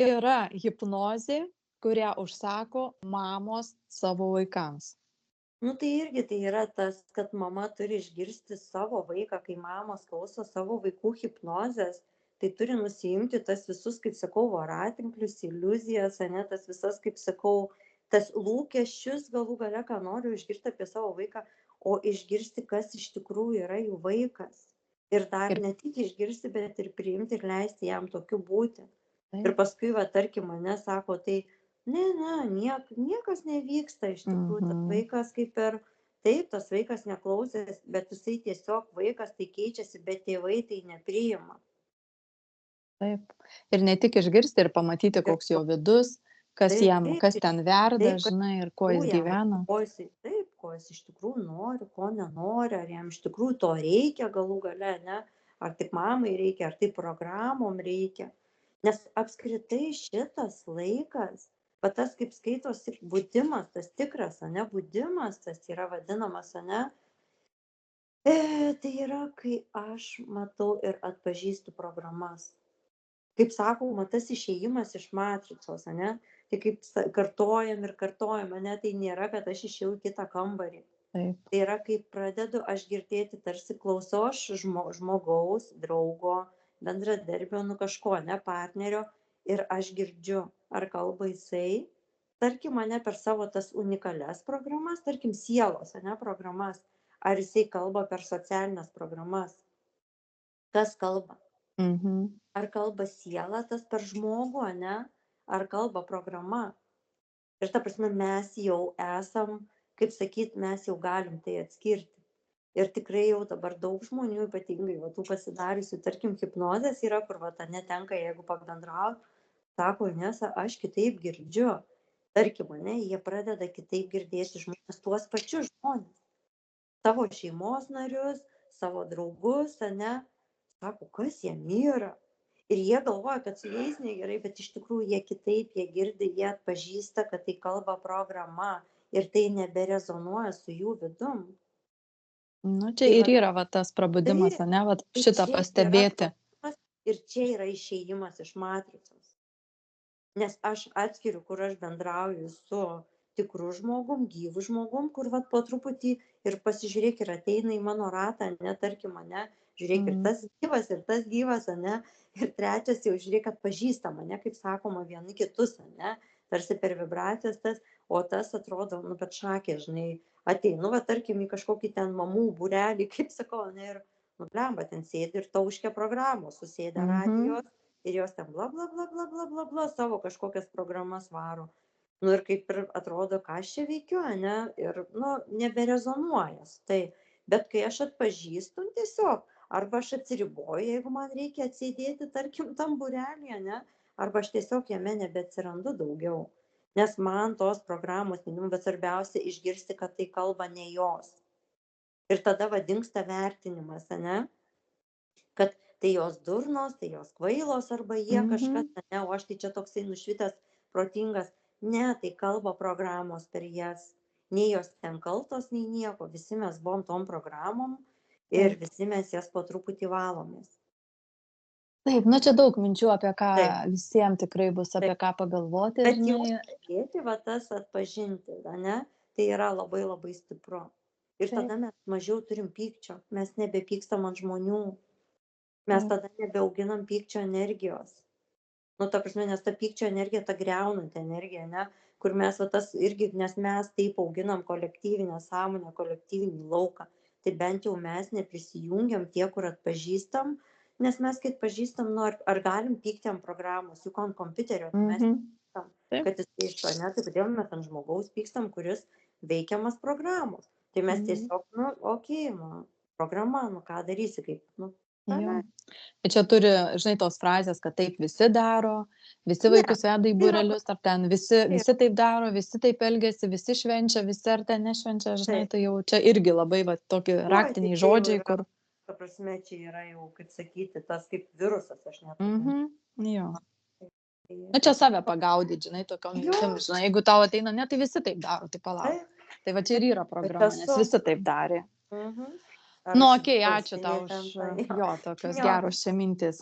Yra hipnozė, kurią užsako mamos savo vaikams. Nu, tai irgi tai yra tas, kad mama turi išgirsti savo vaiką, kai mamos klauso savo vaikų hipnozės, tai turi nusiimti tas visus, kaip sakau, voratinklius, iliuzijas, ane, tas visas, kaip sakau, tas lūkesčius galų gale, ką noriu išgirsti apie savo vaiką, o išgirsti, kas iš tikrųjų yra jų vaikas. Ir dar Ir ne tik išgirsti, bet ir priimti ir leisti jam tokiu būti. Ir taip. paskui, va, tarkim, mane sako, tai niekas nevyksta iš tikrųjų, tas Mhm. vaikas kaip ir, taip, tas vaikas neklausęs, bet jisai tiesiog vaikas, tai keičiasi, bet tėvai tai nepriima. Taip. Ir ne tik išgirsti ir pamatyti, Ir koks jo vidus, kas taip, jam taip, kas ir ten verda, taip, kad žinai, ir kuo jis jam, gyvena. ko jisai, taip, ko jis iš tikrųjų nori, ko nenori, ar jam iš tikrųjų to reikia galų gale, ne, ar tik mamai reikia, ar tai programom reikia. Nes apskritai šitas laikas, va tas kaip skaitosi budimas, tas tikras, ane, budimas, tas yra vadinamas, ane, tai yra, kai aš matau ir atpažįstu programas. Kaip sakoma, tas išėjimas iš matricos, ane, tai kaip kartojam ir kartojam, ane, tai nėra, kad aš išėjau į kitą kambarį. Taip. Tai yra, kai pradedu aš girdėti, tarsi klausau aš žmogaus, draugo, bendradarbio, nu kažko, ne partnerio, ir aš girdžiu, ar kalba jisai, tarkim, mane per savo tas unikalias programas, tarkim, sielos, ane, programas, ar jisai kalba per socialinės programas. Kas kalba? Mhm. Ar kalba siela tas per žmogų, ane, ar kalba programa. Ir ta prasme, mes jau esam, kaip sakyt, mes jau galim tai atskirti. Ir tikrai jau dabar daug žmonių, ypatingai va, tų pasidariusių, tarkim, hipnozės yra, kur va, ta netenka, jeigu pabendraut, sako, nes aš kitaip girdžiu. Tarkim, ane, jie pradeda kitaip girdėti žmonės, tuos pačius žmonės. Savo šeimos narius, savo draugus, ane, sako, kas jiem yra. Ir jie galvoja, kad su jais negerai, bet iš tikrųjų jie kitaip, jie girdi, jie atpažįsta, kad tai kalba programa ir tai neberezonuoja su jų vidum. Nu, čia Tai ir va, yra va tas prabudimas, taip, ane, vat tai šitą čia yra pastebėti. prabudimas ir čia yra išėjimas iš matricos. Nes aš atskiriu, kur aš bendrauju su tikru žmogum, gyvu žmogum, kur vat po truputį ir pasižiūrėk ir ateina į mano ratą, ane, tarkim, ane, žiūrėk Mhm. ir tas gyvas, ane, ir trečias jau žiūrėk atpažįsta mane, kaip sakoma, vieni kitus, ane, tarsi per vibracijas tas, o tas atrodo, nu, bet šakė, žinai, ateinu, va, tarkim, į kažkokį ten mamų būrelį, kaip sakau, ne, ir, nu, blemba, ten sėdi ir tauškia programos, susėdę Mhm. radijos ir jos ten bla bla bla bla bla bla bla savo kažkokias programas varo. Nu ir kaip ir atrodo, ką aš čia veikiu, ane, ir, nu, neberezonuoja su tai. Bet kai aš atpažįstu, nu, tiesiog, arba aš atsiriboju, jeigu man reikia atsėdėti, tarkim, tam būrelį, ane, arba aš tiesiog jame nebeatsirandu daugiau. Nes man tos programos, nu, bet svarbiausia išgirsti, kad tai kalba ne jos. Ir tada vadingsta vertinimas, ane, kad tai jos durnos, tai jos kvailos arba jie kažkas, Mhm. ane, o aš tai čia toksai nušvitęs, protingas. Ne, tai kalba programos per jas. Nei jos ten kaltos, nei nieko. Visi mes buvom tom programom ir Taip. visi mes jas po truputį valomės. Taip, nu čia daug minčių, apie ką Taip, visiem tikrai bus taip. apie ką pagalvoti, Bet jau žinai. pradėti va tas atpažinti, ane, tai yra labai labai stipru. Ir Taip, tada mes mažiau turim pykčio, mes nebepykstam ant žmonių, mes taip. tada nebeauginam pykčio energijos. Nu, ta prasme, nes ta pykčio energija, ta griaunanti energija, ne, kur mes, va, tas irgi, nes mes taip auginam kolektyvinę sąmonę, kolektyvinį lauką, tai bent jau mes neprisijungiam tie, kur atpažįstam, nes mes, kai atpažįstam, nu, ar galim pykti ant programos, juk ant kompiuterio, tai mes Mhm. pykstam, Taip. kad jis iš ne, tai kodėl mes ant žmogaus pykstam, kuris veikiamas programos. Tai mes Mhm. tiesiog, nu, okei, nu, programa, nu, ką darysi, kaip, nu, Jo. praleis. Ir čia turi, žinai, tos frazės, kad taip visi daro, visi Ne, vaikus veda į tai yra, būrelius, ar ten visi tai visi taip daro, visi taip elgiasi, visi švenčia, visi ar ten nešvenčia, žinai, yra, tai jau čia irgi labai va tokie oi, tai raktiniai čia jau žodžiai, yra, kur ta prasme, čia yra jau, kaip sakyti, tas kaip virusas, aš net vadinu. mhm, jo. Tai Nu, čia save tiesiog, pagaudyt, žinai, tokiom jo, mintim, žinai, jeigu tau ateina, ne, tai visi taip daro, tai palauk. taip, Tai va čia ir yra bet programa, nes esu. visi taip darė. Mhm. Ar Nu, aš okei, ačiū ausinė tau už, ten, tai jo, jo, tokios jo, geros čia mintys.